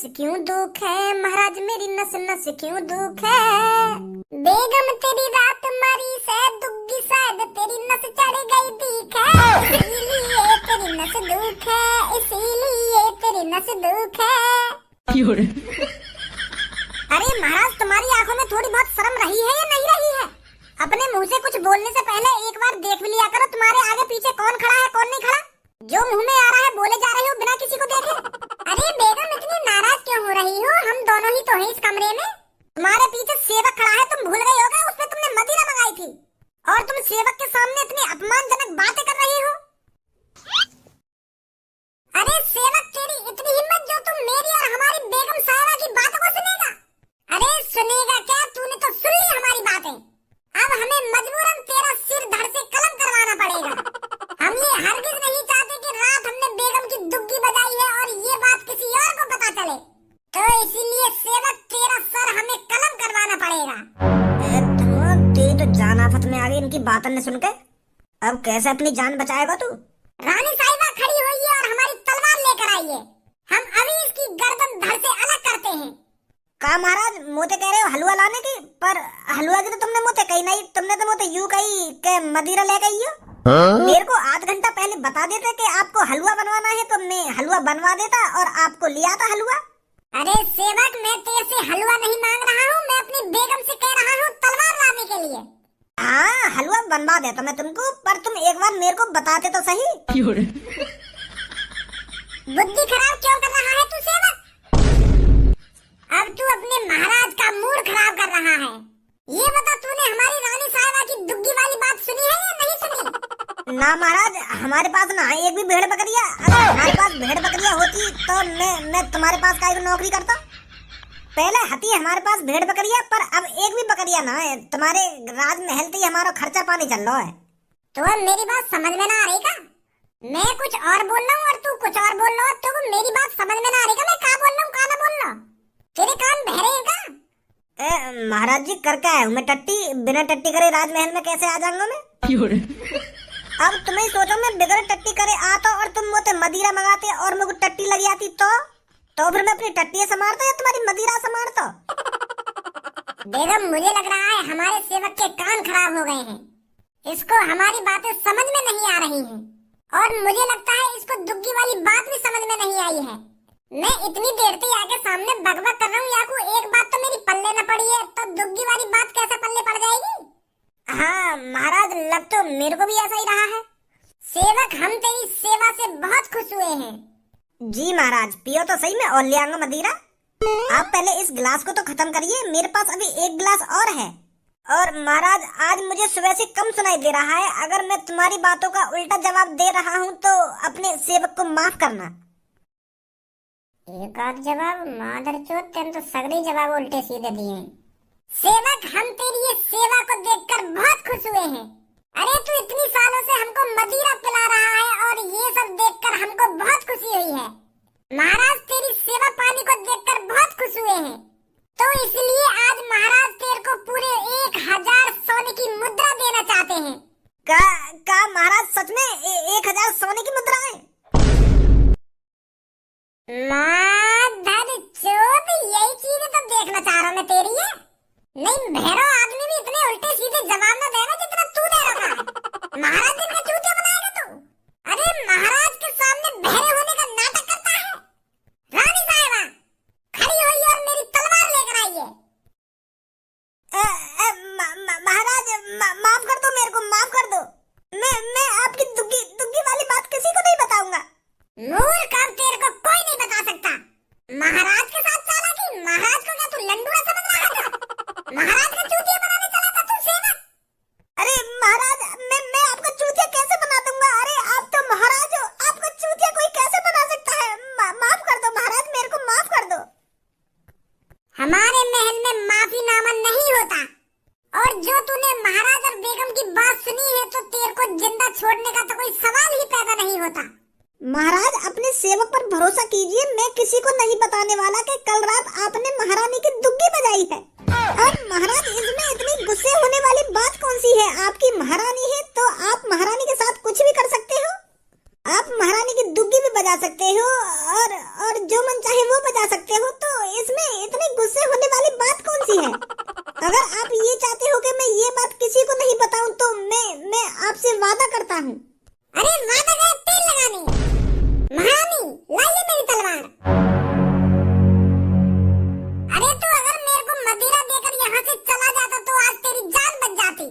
क्यों दुख है महाराज, मेरी नस नस क्यों दुख है। बेगम तेरी रात मारी से दुग्गी, शायद तेरी नस चढ़ गई दिख है, इसीलिए तेरी नस दुख है, इसीलिए तेरी नस दुख है। अरे महाराज, तुम्हारी आंखों में थोड़ी बहुत शर्म रही है या नहीं रही है? अपने मुंह से कुछ बोलने से पहले एक बार देख भी लिया करो तुम्हारे आगे पीछे कौन खड़ा है कौन नहीं खड़ा। जो मुंह में आ रहा है बोले जा रहे हो बिना किसी को देखे। अरे बेगम, इतनी नाराज क्यों हो रही हो? हम दोनों ही तो हैं इस कमरे में। तुम्हारे पीछे सेवक खड़ा है, तुम भूल गए होगे उस पे तुमने मदिरा मंगाई थी और तुम सेवक के सामने इतनी अपमानजनक बातें कर रही हो। अरे सेवक, तेरी इतनी हिम्मत जो तुम मेरी और हमारी बेगम साहिबा की बातों को सुनेगा? अरे सुनेगा क्या, तूने तो सुन ली हमारी बातें। अब हमें मजबूरन तेरा सिर धड़ से कलम करवाना पड़ेगा। हम ये हरगिज नहीं चाहते कि रात हमने बेगम की दुग्गी बजाई है और ये बात किसी और को पता चले, तो इसीलिए सेवक तेरा सर हमें कलम करवाना पड़ेगा। तेरी तो जान आफत में आ गई इनकी बातों ने सुन के। अब कैसे अपनी जान बचाएगा तू? रानी साहिबा खड़ी हुई है और हमारी तलवार लेकर आई है, हम अभी इसकी गर्दन धड़ से अलग करते हैं। का महाराज, मोते कह रहे हो हलवा लाने की, पर हलवा की तो तुमने मोते कही नहीं, तुमने तो मोते यूं कही के मदिरा ले गई हो। मेरे को आध घंटा पहले बता देते कि आपको हलवा बनवाना है तो मैं हलवा बनवा देता और आपको लिया था हलवा। अरे सेवक, मैं तेरे से हलवा नहीं मांग रहा हूँ, मैं अपनी बेगम से कह रहा हूँ तलवार लाने के लिए। हाँ, हलवा बनवा देता मैं तुमको, पर तुम एक बार मेरे को बताते तो सही। बुद्धि खराब क्यों कर रहा है तू सेवक? अब तू अपने महाराज का मूड खराब कर रहा है। ये बता, तूने हमारी रानी साहिबा की दुग्गी वाली बात सुनी है या नहीं सुनी? ना महाराज, हमारे पास ना एक भी भेड़ बकरिया। अगर हमारे पास भेड़ बकरिया होती तो मैं तुम्हारे पास काहे को नौकरी करता। पहले हती हमारे पास भेड़ बकरिया, पर अब एक भी बकरिया ना है। तुम्हारे राजमहल से ही हमारा खर्चा पानी चल रहा है। तो अब मेरी बात समझ में ना आ रही का? मैं कुछ और बोल रहा हूँ और तू कुछ और बोल रहा है, तो मेरी बात समझ में ना आ रही का? मैं क्या बोल रहा हूँ क्या ना बोल रहा? तेरे कान बहरे हैं का? महाराज जी, कर क्या है मैं टट्टी, बिना टट्टी करे राजमहल में कैसे आ जाऊंगा मैं? अब तुम्हें सोचो, मैं बिगड़ टट्टी करे आता और तुम मुझे मदिरा मंगाते और मुझे टट्टी लग जाती तो फिर मैं अपनी टट्टी संभालता या तुम्हारी मदिरा संभालता? बेगम, मुझे लग रहा है हमारे सेवक के कान खराब हो गए हैं, इसको हमारी बातें समझ में नहीं आ रही हैं और मुझे लगता है इसको दुग्गी वाली बात भी समझ में नहीं आई है। मैं इतनी देर से आके सामने बकबक कर रहा हूँ, याकू एक बात तो मेरी पल्ले न पड़ी है, तो दुग्गी वाली बात कैसे पल्ले पड़ जाएगी? हाँ महाराज, लग तो मेरे को भी ऐसा ही रहा है। सेवक, हम तेरी सेवा से बहुत खुश हुए हैं। जी महाराज, पियो तो सही में और ले आऊंगा मदिरा। आप पहले इस गिलास को तो खत्म करिए, मेरे पास अभी एक गिलास और है। और महाराज, आज मुझे सुबह से कम सुनाई दे रहा है, अगर मैं तुम्हारी बातों का उल्टा जवाब दे रहा हूँ तो अपने सेवक को माफ करना। एक आध जवाब मादर चोद, तेरे तो सगले जवाब उल्टे सीधे दिए हैं। सेवक, हम तेरी ये सेवा को देखकर बहुत खुश हुए हैं। अरे तू इतनी सालों से हमको मदिरा पिला रहा है और ये सब देखकर हमको बहुत खुशी हुई है। महाराज, तेरी सेवा पानी को देखकर बहुत खुश हुए हैं, तो इसलिए आज महाराज तेरे को पूरे 1000 सोने की मुद्रा देना चाहते हैं। का महाराज, सच में 1000 सोने की मुद्रा है? मादर चोद, यही चीजें तो देखना चाह रहा मैं तेरी है। नहीं, भैरव आदमी भी इतने उल्टे सीधे जवाब न देना जितना तू दे रहा है। महाराज दिन का चूतिया बनाएगा तू? अरे महाराज के सामने बहरे होने का नाटक करता है। रानी साहिबा खड़ी हुई और मेरी तलवार लेकर आई है। महाराज, माफ कर दो मेरे को, माफ कर दो। मैं आपकी दुग्गी वाली बात किसी को नहीं बताऊंगा। मूर्ख, अब तेरे को कोई नहीं बता सकता। महाराज के साथ चालाकी? महाराज को क्या तू लंडूरा समझ रहा है? महाराज का चूतिया बनाने चला था तू सेवक? अरे महाराज, मैं आपका चूतिया कैसे बना दूंगा? अरे आप तो महाराज हो, आपका चूतिया कोई कैसे बना सकता है? माफ कर दो महाराज, मेरे को माफ कर दो। हमारे महल में माफीनामा नहीं होता, और जो तूने महाराज और बेगम की बात सुनी है तो तेरे को जिंदा छोड़ने का तो कोई सवाल ही पैदा नहीं होता। महाराज, अपने सेवक पर भरोसा कीजिए, मैं किसी को नहीं बताने वाला कि कल रात आपने महारानी की दुग्गी बजाई है। और महाराज, इसमें इतनी गुस्से होने वाली बात कौन सी है? आपकी महारानी है तो आप महारानी के साथ कुछ भी कर सकते हो। आप महारानी की दुग्गी भी बजा सकते हो और जो मन चाहे वो बजा सकते हो, तो इसमें इतने गुस्से होने वाली बात कौन सी है? अगर आप ये चाहते हो कि मैं ये बात किसी को नहीं बताऊं तो मैं आपसे वादा करता हूँ। अरे वादा का तेल लगाने। महारानी लाइए मेरी तलवार। अरे तू अगर मेरे को मदिरा देकर यहाँ से चला जाता तो आज तेरी जान बच जाती।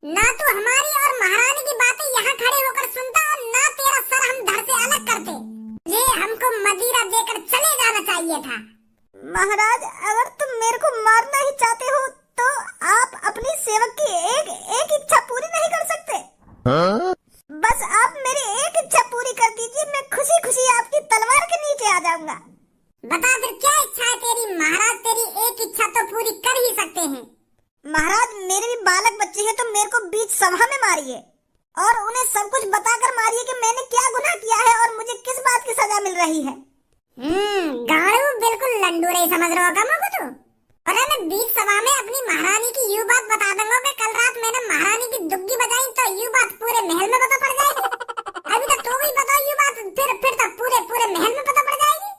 ना तू हमारी और महारानी की बातें यहाँ खड़े होकर सुनता और ना तेरा सर हम धड़ से अलग करते। ये हमको मदिरा देकर चले जाना चाहिए था। महाराज, अगर तुम मेरे को मारना ही चाहते हो तो आप अपनी सेवक की एक इच्छा पूरी नहीं कर सकते? बस आप मेरी एक इच्छा पूरी कर दीजिए, मैं खुशी खुशी आपकी तलवार के नीचे आ जाऊंगा। बता फिर क्या इच्छा है तेरी? महाराज तेरी एक इच्छा तो पूरी कर ही सकते हैं। महाराज, मेरे भी बालक बच्चे हैं तो मेरे को बीच सभा में मारिए और उन्हें सब कुछ बताकर मारिए कि मैंने क्या गुनाह किया है और मुझे किस बात की सजा मिल रही है। गाड़ू बिल्कुल लंडूरे समझ रहे हो कमो को तो। और मैं बीच सभा में अपनी महारानी की यूं बात बता दूंगा कि कल रात मैंने महारानी की दुग्गी बजाई तो यूं बात पूरे महल में पता पड़ जाएगी। अभी तक तो भी बताओ यूं बात, फिर तो पूरे महल में पता पड़ जाएगी।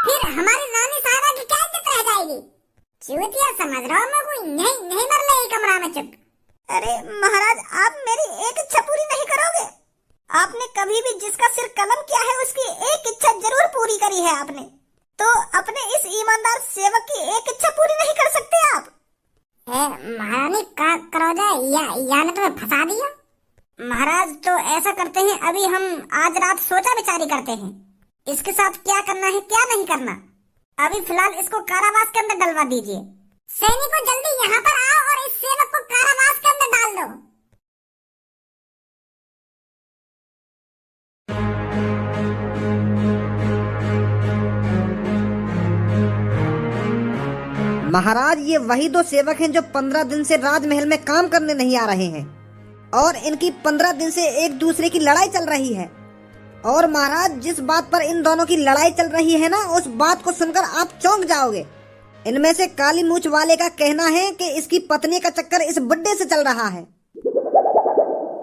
फिर हमारी रानी साहबा की क्या इज्जत रह जाएगी? चूतिया समझ रहा हूँ मैं, कोई नहीं मर ले कमरा में चुप। अरे महाराज, आप मेरी एक इच्छा पूरी नहीं करोगे? आपने कभी भी जिसका सिर कलम किया है उसकी एक इच्छा जरूर पूरी करी है आपने, तो अपने इस ईमानदार सेवक की एक इच्छा पूरी नहीं कर सकते आप? महारानी का करोजा या ने तुम्हें फंसा दिया। महाराज तो ऐसा करते हैं, अभी हम आज रात सोचा विचारी करते हैं इसके साथ क्या करना है क्या नहीं करना। अभी फिलहाल इसको कारावास के अंदर डलवा दीजिए। सैनिकों जल्दी यहाँ पर आओ और इस सेवक को कारावास के अंदर डाल दो। महाराज, ये वही दो सेवक हैं जो 15 दिन से राजमहल में काम करने नहीं आ रहे हैं और इनकी 15 दिन से एक दूसरे की लड़ाई चल रही है। और महाराज, जिस बात पर इन दोनों की लड़ाई चल रही है ना, उस बात को सुनकर आप चौंक जाओगे। इनमें से काली मूंछ वाले का कहना है कि इसकी पत्नी का चक्कर इस बुड्ढे से चल रहा है,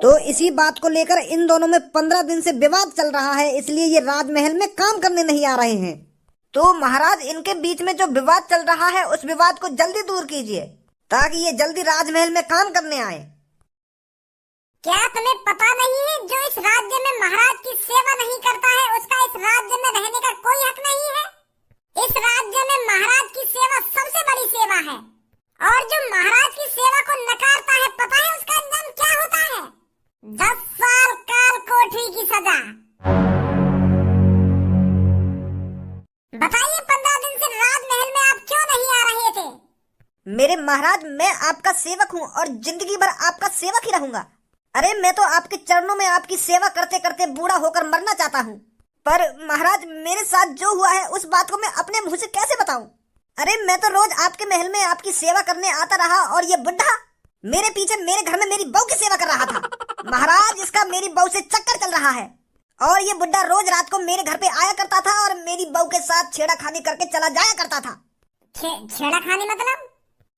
तो इसी बात को लेकर इन दोनों में 15 दिन से विवाद चल रहा है, इसलिए ये राजमहल में काम करने नहीं आ रहे हैं। तो महाराज, इनके बीच में जो विवाद चल रहा है उस विवाद को जल्दी दूर कीजिए ताकि ये जल्दी राजमहल में काम करने आए। क्या तुम्हें पता नहीं है जो इस राज्य में महाराज की सेवा नहीं करता है उसका इस राज्य में रहने का कोई हक नहीं है? इस राज्य में महाराज की सेवा सबसे बड़ी सेवा है और जो महाराज की सेवा को नकारता है पता है उसका अंजाम क्या होता है? 10 साल काल कोठरी की सजा। बताइए 15 दिन से राजमहल में आप क्यों नहीं आ रहे थे? मेरे महाराज, मैं आपका सेवक हूँ और जिंदगी भर आपका सेवक ही रहूंगा। अरे मैं तो आपके चरणों में आपकी सेवा करते करते बूढ़ा होकर मरना चाहता हूँ, पर महाराज मेरे साथ जो हुआ है उस बात को मैं अपने मुंह से कैसे बताऊं? अरे मैं तो रोज आपके महल में आपकी सेवा करने आता रहा और ये बुढ़ा मेरे पीछे मेरे घर में मेरी बहू की सेवा कर रहा था। महाराज, इसका मेरी बहू से चक्कर चल रहा है और ये बुढ़ा रोज रात को मेरे घर पे आया करता था और मेरी बहू के साथ छेड़ाखानी करके चला जाया करता था। छेड़ाखानी मतलब?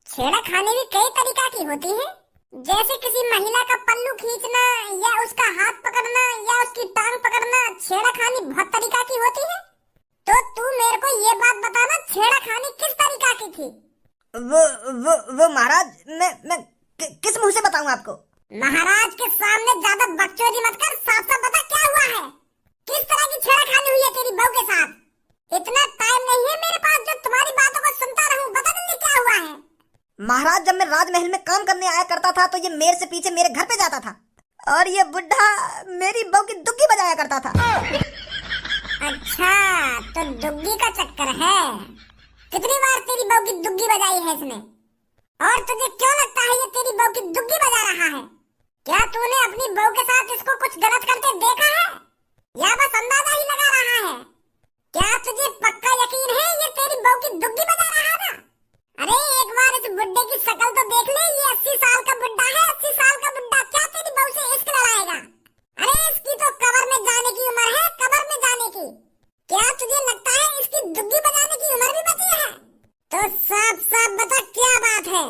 छेड़ाखानी भी कई तरीका की होती है, जैसे किसी महिला का पल्लू खींचना या उसका हाथ पकड़ना या उसकी टांग पकड़ना। छेड़ाखानी बहुत तरीका की होती है। तो तू मेरे को ये बात बताना, छेड़ाखानी किस तरीका की थी? वो महाराज, मैं किस मुंह से बताऊं आपको? महाराज के सामने ज्यादा बकचोदी मत कर, साफ साफ बता क्या हुआ है? किस तरह की छेड़ाखानी हुई है तेरी बहू के साथ? इतना टाइम नहीं है मेरे पास जो तुम्हारी बातों को सुनता रहूं। बता जल्दी क्या हुआ है? महाराज, जब मैं राजमहल में काम करने आया करता था तो ये मेरे से पीछे मेरे घर पे जाता था और ये बुढ़ा मेरी बहू की दुग्गी बजाया करता था। अच्छा, तो दुग्गी का चक्कर है। कितनी बार तेरी बहू की दुग्गी बजाई है इसने? और तुझे क्यों लगता है ये तेरी बहू की दुग्गी बजा रहा है? क्या तूने अपनी बहू के साथ इसको कुछ गलत करते देखा है या बस अंदाजा ही लगा रहा है? क्या तुझे पक्का यकीन है ये तेरी बहू की दुग्गी बजा रहा था? अरे एक बार इस बुड्ढे की शक्ल तो देख ले, ये 80 साल का बुड्ढा है। 80 साल का बुड्ढा क्या तेरी बहू से इश्क लड़ाएगा? अरे इसकी तो कब्र में जाने की उम्र है, कब्र में जाने की। क्या तुझे लगता है इसकी दुग्गी बजाने की उम्र भी बची है? तो साफ साफ बता क्या बात है?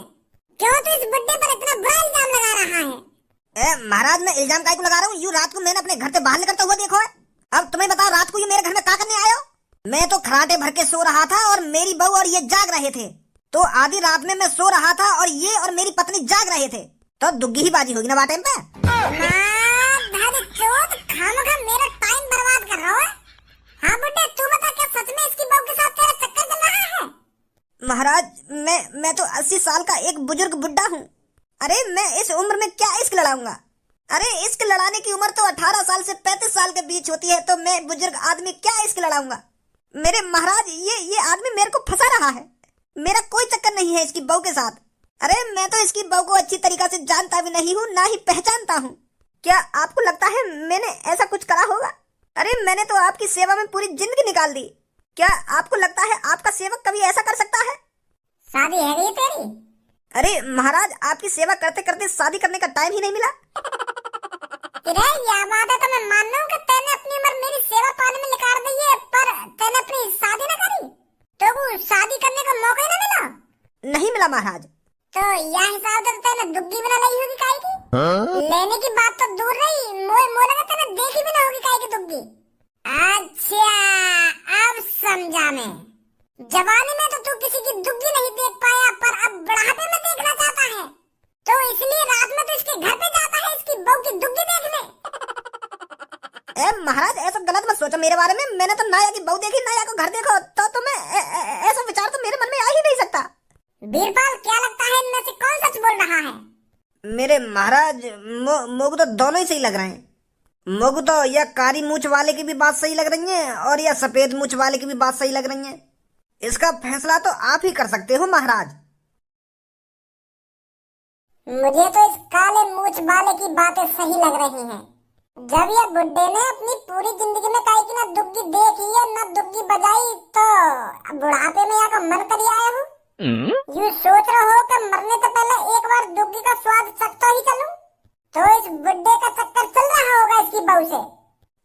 क्यों तू इस बुड्ढे पर इतना बुरा इल्जाम लगा रहा है? महाराज, मैं इल्जाम काहे को लगा रहा हूँ? यूँ रात को मैंने अपने घर से बाहर निकलता हुआ देखो है। खराटे भर के सो रहा था और मेरी बहू और ये जाग रहे थे। तो आधी रात में मैं सो रहा था और ये और मेरी पत्नी जाग रहे थे, तो दुग्गी ही बाजी होगी ना बात टाइम पे। खामखा मेरा टाइम बर्बाद कर रहा है। हाँ बुड्ढे, तू बता, क्या सच में इसकी बहू के साथ तेरा चक्कर चल रहा है? महाराज मैं तो 80 साल का एक बुजुर्ग बुड्ढा हूँ। अरे मैं इस उम्र में क्या इश्क लड़ाऊंगा? अरे इश्क लड़ाने की उम्र तो 18 साल से 35 साल के बीच होती है, तो मैं बुजुर्ग आदमी क्या इश्क लड़ाऊंगा? मेरे महाराज ये आदमी मेरे को फंसा रहा है। मेरा कोई चक्कर नहीं है इसकी बहू के साथ। अरे मैं तो इसकी बहू को अच्छी तरीका से जानता भी नहीं हूँ, ना ही पहचानता हूँ। क्या आपको लगता है मैंने ऐसा कुछ करा होगा? अरे मैंने तो आपकी सेवा में पूरी जिंदगी निकाल दी। क्या आपको लगता है आपका सेवक कभी ऐसा कर सकता है? शादी है गई तेरी? अरे महाराज, आपकी सेवा करते करते शादी करने का टाइम ही नहीं मिला। तेरे यह बात है तो मैं मान लूं कि तैने अपनी उम्र मेरी सेवा पाने में निकाल दी है, पर तैने अपनी शादी न करी, तो वो शादी करने का मौका ही न मिला? नहीं मिला महाराज। तो यह हिसाब से तैने दुग्गी भी न लाई होगी काहे की? लेने की बात तो दूर रही, मोए लगा तैने देखी भी न होगी काहे की दुग्गी। अच्छा, अब समझा मैं। जवानी में तो तू किसी की दुग्गी नहीं देख पाया, पर अब बुढ़ापे में देखना चाहता है, तो इसलिए रात में तो इसके घर पे जाता है इसकी बहू की दुग्गी देखने। महाराज ऐसा गलत मत सोचो मेरे बारे में। मैंने तो नाया की बहू देखी, नाया को घर देखो, तो मैं ऐसा विचार तो मेरे मन में आ ही नहीं सकता। बीरपाल, क्या लगता है इनमें से कौन सच बोल रहा है? मेरे महाराज, मोगू तो दोनों ही सही लग रहे हैं। मोगू तो या कारी मूछ वाले की भी बात सही लग रही है और या सफेद मूछ वाले की भी बात सही लग रही है। इसका फैसला तो आप ही कर सकते हो महाराज। मुझे तो इस काले मूछ वाले की बातें सही लग रही हैं। जब ये बुड्ढे ने अपनी पूरी जिंदगी में काहे की ना दुग्गी देखी है ना दुग्गी बजाई, तो बुढ़ापे में यहाँ का मन कर आया हूँ। यूँ सोच रहा हो कि मरने से पहले एक बार दुग्गी का स्वाद चखता ही चलूं, तो इस बुड्ढे का चक्कर चल रहा होगा इसकी बहू से।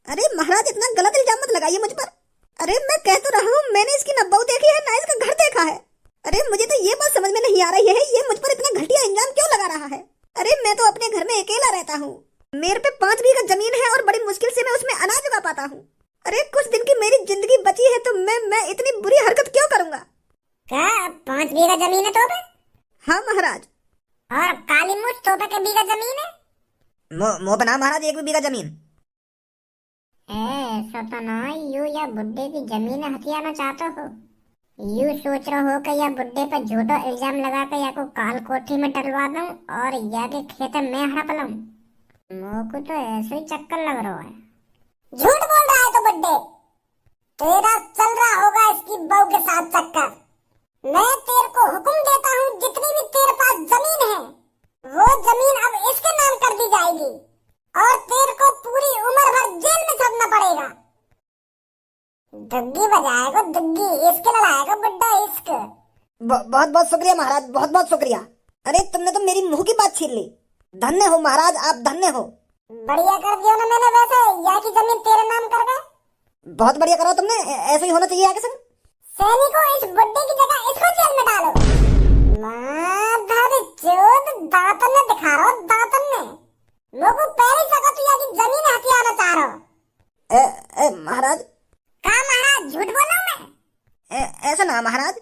अरे महाराज, इतना गलत इल्जाम मत लगाइए मुझ पर। अरे मैं कह तो रहा हूँ, मैंने इसकी ना बहू देखी है ना इसका घर देखा है। अरे मुझे तो ये बात समझ में नहीं आ रही है, ये मुझ पर इतना घटिया इल्जाम क्यों लगा रहा है? अरे मैं तो अपने घर में अकेला रहता हूँ, मेरे पे 5 बीघा जमीन है और बड़ी मुश्किल से मैं उसमें अनाज उगा पाता हूँ। अरे कुछ दिन की मेरी जिंदगी बची है, तो मैं इतनी बुरी हरकत क्यों करूँगा? क्या 5 बीघा जमीन है तोबे? हाँ महाराज। और काली मूछ तोबे के बीघा जमीन है? मोपना महाराज, 1 बीघा जमीन। सतना यू या बुड्ढे की जमीन हथियाना चाहते हो? यू सोच रहे हो कि या बुड्ढे पर झूठा इल्जाम लगा कर या को काल कोठी में डलवा दूं और या के खेत में हड़प लूं? मोको तो ऐसे ही चक्कर लग रहा है। झूठ बोल रहा है तो बुड्ढे, तेरा चल रहा होगा इसकी बहू के साथ चक्कर। मैं तेरे को हुक्म देता हूँ, जितनी भी तेरे पास जमीन है वो जमीन अब इसके नाम कर दी जाएगी और तेरे को पूरी उम्र भर जेल में चढ़ना पड़ेगा। दुग्गी बजाएगा दुग्गी, इसके लड़ाएगा बुड्ढा इश्क। बहुत बहुत शुक्रिया महाराज, बहुत बहुत शुक्रिया। अरे तुमने तो मेरी मुंह की बात छीन ली। धन्य हो महाराज, आप धन्य हो। बढ़िया कर दिया ना मैंने, वैसे यहाँ की जमीन तेरे नाम कर गए। बहुत बढ़िया करो तुमने, ऐसे ही होना चाहिए आगे से। सैनिकों, इस बुड्ढे की जगह इसको जेल में डालो। माधर चोद, दातन ने दिखा रहा हो, दातन ने लोगों पहले सका तू यहाँ की जमीन हथियाना चाह रहा हो। महाराज। कहा महाराज, झूठ बोल रहा हूँ मैं? ऐसा ना महाराज।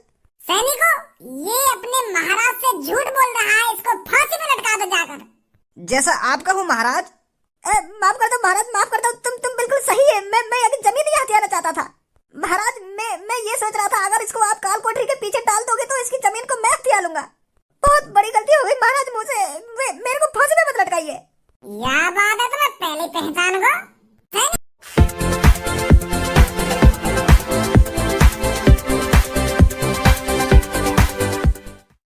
सैनिकों, ये अपने महाराज से झूठ बोल रहा है, इसको फांसी पे लटका दो जाकर। जैसा आप कहो महाराज। माफ कर दो महाराज, माफ कर दो। तुम बिल्कुल सही है। मैं